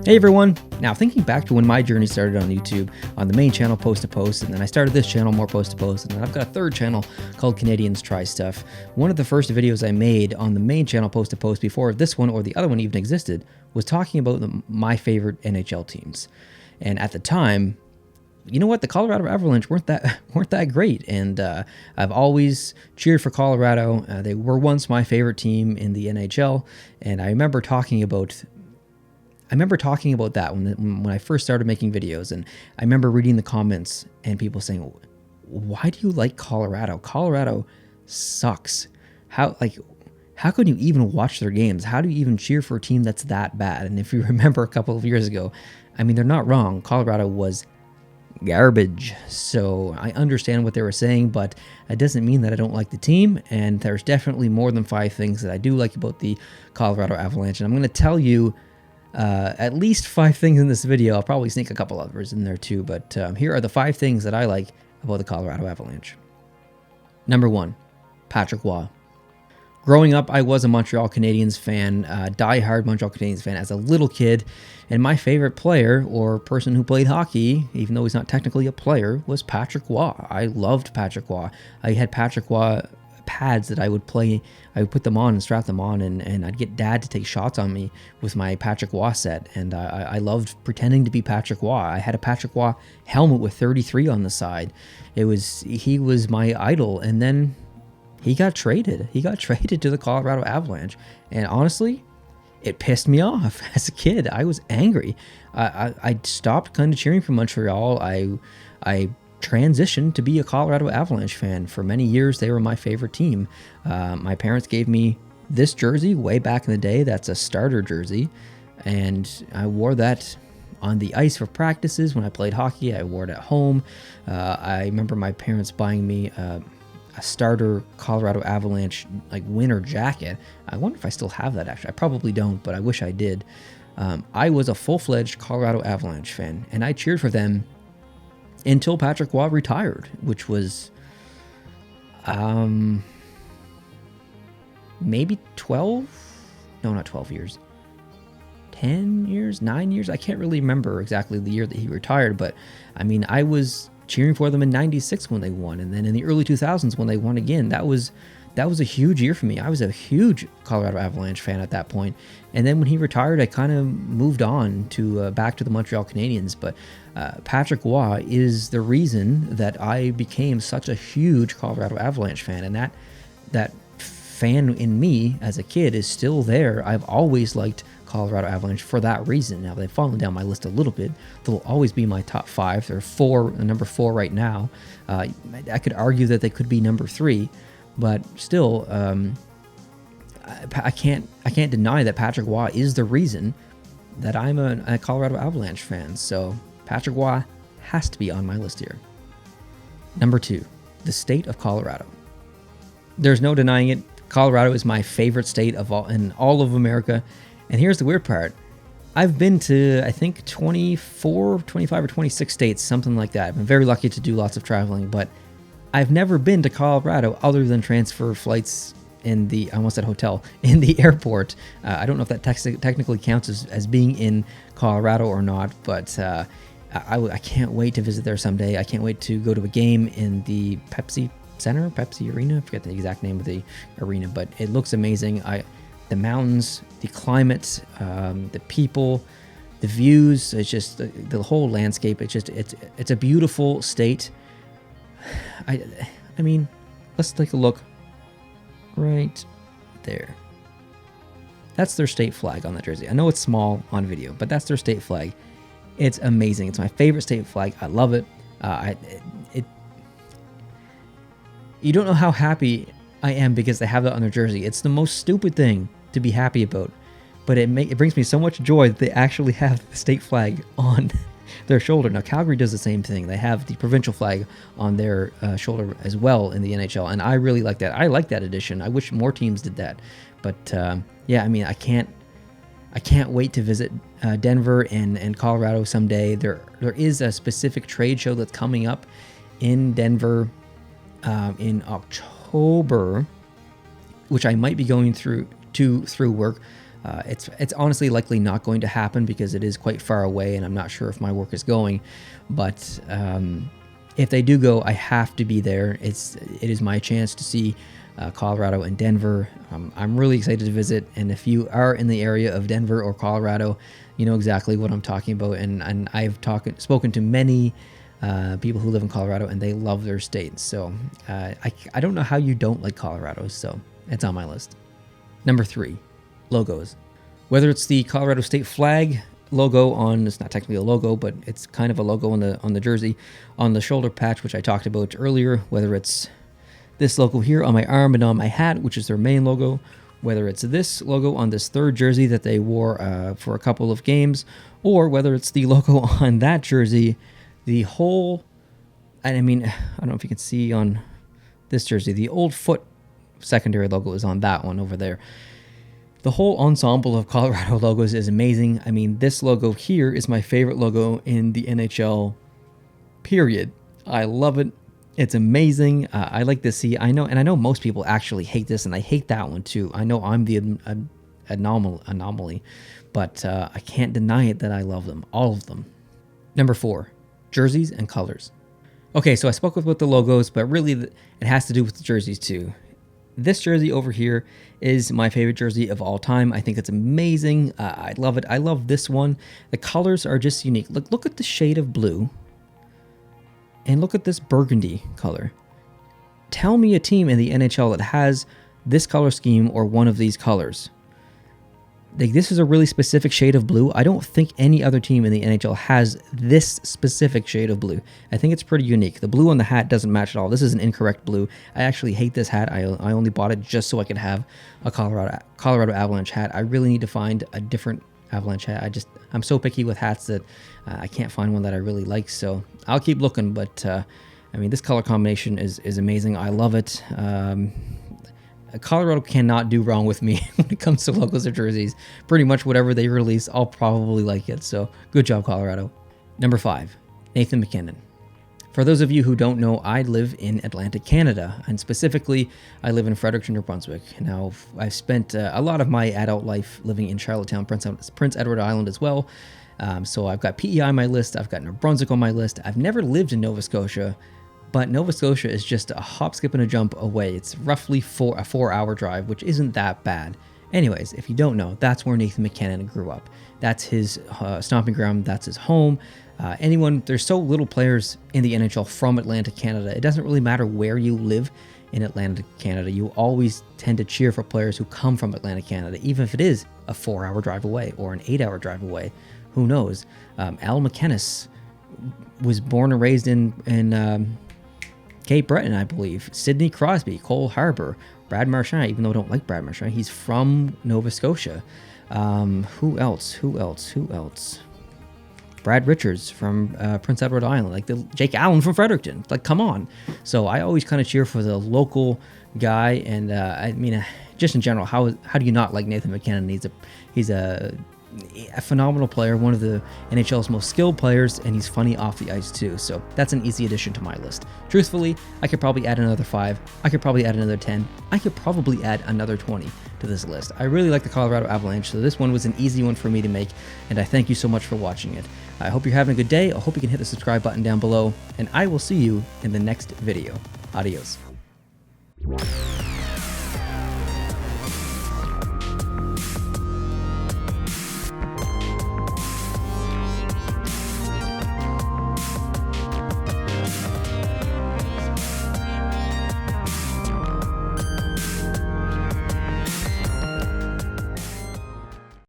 Hey everyone! Now thinking back to when my journey started on YouTube, on the main channel Post to Post, and then I started this channel More Post to Post, and then I've got a third channel called Canadians Try Stuff. One of the first videos I made on the main channel Post to Post before this one or the other one even existed was talking about my favorite NHL teams. And at the time, you know what? The Colorado Avalanche weren't that great, and I've always cheered for Colorado. They were once my favorite team in the NHL, and I remember talking about that when I first started making videos, and I remember reading the comments and people saying, "Why do you like Colorado? Colorado sucks. How could you even watch their games? How do you even cheer for a team that's that bad?" And if you remember a couple of years ago, I mean, they're not wrong. Colorado was garbage. So I understand what they were saying, but it doesn't mean that I don't like the team. And there's definitely more than 5 things that I do like about the Colorado Avalanche. And I'm going to tell you at least 5 things in this video. I'll probably sneak a couple others in there too, but here are the 5 things that I like about the Colorado Avalanche. Number 1, Patrick Roy. Growing up, I was a Montreal Canadiens fan, die-hard Montreal Canadiens fan as a little kid, and my favorite player or person who played hockey, even though he's not technically a player, was Patrick Roy. I loved Patrick Roy. I had Patrick Roy pads that I would play. I would put them on and strap them on, and I'd get Dad to take shots on me with my Patrick Roy set, and I loved pretending to be Patrick Roy. I had a Patrick Roy helmet with 33 on the side. He was my idol, and then he got traded. He got traded to the Colorado Avalanche, and honestly, it pissed me off as a kid. I was angry. I stopped kind of cheering for Montreal. I transitioned to be a Colorado Avalanche fan. For many years, they were my favorite team. My parents gave me this jersey way back in the day. That's a starter jersey, and I wore that on the ice for practices when I played hockey. I wore it at home. I remember my parents buying me a starter Colorado Avalanche winter jacket. I wonder if I still have that. Actually, I probably don't, but I wish I did. I was a full-fledged Colorado Avalanche fan, and I cheered for them until Patrick Roy retired, which was maybe 12? No, not 12 years. 10 years? 9 years? I can't really remember exactly the year that he retired, but I mean, I was cheering for them in 96 when they won, and then in the early 2000s when they won again. That was a huge year for me. I was a huge Colorado Avalanche fan at that point. And then when he retired, I kind of moved on to back to the Montreal Canadiens. But Patrick Roy is the reason that I became such a huge Colorado Avalanche fan. And that fan in me as a kid is still there. I've always liked Colorado Avalanche for that reason. Now, they've fallen down my list a little bit. They'll always be my top 5. They're number 4 right now. I could argue that they could be number 3. But still, I can't deny that Patrick Roy is the reason that I'm a Colorado Avalanche fan. So Patrick Roy has to be on my list here. Number 2, the state of Colorado. There's no denying it. Colorado is my favorite state in all of America. And here's the weird part. I've been to, I think, 25 or 26 states, something like that. I've been very lucky to do lots of traveling, but I've never been to Colorado other than transfer flights in the airport. I don't know if that technically counts as being in Colorado or not, but I can't wait to visit there someday. I can't wait to go to a game in the Pepsi Arena. I forget the exact name of the arena, but it looks amazing. The mountains, the climate, the people, the views, it's just the whole landscape. It's a beautiful state. I mean, let's take a look right there. That's their state flag on that jersey. I know it's small on video, but that's their state flag. It's amazing. It's my favorite state flag. I love it. You don't know how happy I am because they have that on their jersey. It's the most stupid thing to be happy about, but it brings me so much joy that they actually have the state flag on their shoulder. Now, Calgary does the same thing. They have the provincial flag on their shoulder as well in the NHL, and I really like that. I like that addition. I wish more teams did that. But yeah, I mean, I can't wait to visit Denver and Colorado someday. There is a specific trade show that's coming up in Denver in October, which I might be going through work. It's honestly likely not going to happen because it is quite far away, and I'm not sure if my work is going. But if they do go, I have to be there. It is my chance to see Colorado and Denver. I'm really excited to visit, and if you are in the area of Denver or Colorado, you know exactly what I'm talking about. And I've spoken to many people who live in Colorado, and they love their state. So I don't know how you don't like Colorado, so it's on my list. Number 3, logos. Whether it's the Colorado state flag logo on, it's not technically a logo, but it's kind of a logo on the jersey, on the shoulder patch, which I talked about earlier, whether it's this logo here on my arm and on my hat, which is their main logo, whether it's this logo on this third jersey that they wore for a couple of games, or whether it's the logo on that jersey, the whole, I mean, I don't know if you can see on this jersey, the old foot secondary logo is on that one over there. The whole ensemble of Colorado logos is amazing. I mean, this logo here is my favorite logo in the NHL, period. I love it. It's amazing. I like to see, I know most people actually hate this, and I hate that one too. I know I'm the anomaly, but I can't deny it that I love them, all of them. Number 4, jerseys and colors. Okay, so I spoke about the logos, but really it has to do with the jerseys too. This jersey over here is my favorite jersey of all time. I think it's amazing. I love it. I love this one. The colors are just unique. Look at the shade of blue. And look at this burgundy color. Tell me a team in the NHL that has this color scheme or one of these colors. Like, this is a really specific shade of blue. I don't think any other team in the NHL has this specific shade of blue. I think it's pretty unique. The blue on the hat doesn't match at all. This is an incorrect blue. I actually hate this hat. I only bought it just so I could have a Colorado Avalanche hat. I really need to find a different Avalanche hat. I'm so picky with hats that I can't find one that I really like. So I'll keep looking. But I mean, this color combination is amazing. I love it. Colorado cannot do wrong with me when it comes to logos or jerseys. Pretty much whatever they release, I'll probably like it. So good job, Colorado. Number 5, Nathan MacKinnon. For those of you who don't know, I live in Atlantic Canada, and specifically, I live in Fredericton, New Brunswick. Now, I've spent a lot of my adult life living in Charlottetown, Prince Edward Island as well. So I've got PEI on my list. I've got New Brunswick on my list. I've never lived in Nova Scotia, but Nova Scotia is just a hop, skip, and a jump away. It's roughly a 4-hour drive, which isn't that bad. Anyways, if you don't know, that's where Nathan MacKinnon grew up. That's his stomping ground. That's his home. There's so little players in the NHL from Atlantic Canada. It doesn't really matter where you live in Atlantic Canada. You always tend to cheer for players who come from Atlantic Canada, even if it is a 4-hour drive away or an 8-hour drive away. Who knows? Al McInnes was born and raised in Cape Breton, I believe. Sidney Crosby, Cole Harbour, Brad Marchand, even though I don't like Brad Marchand, he's from Nova Scotia. Who else? Brad Richards from Prince Edward Island, like Jake Allen from Fredericton. Like, come on. So I always kind of cheer for the local guy, and I mean, just in general, how do you not like Nathan MacKinnon? He's a phenomenal player, one of the NHL's most skilled players, and he's funny off the ice too. So that's an easy addition to my list. Truthfully, I could probably add another 5. I could probably add another 10. I could probably add another 20 to this list. I really like the Colorado Avalanche, so this one was an easy one for me to make, and I thank you so much for watching it. I hope you're having a good day. I hope you can hit the subscribe button down below, and I will see you in the next video. Adios.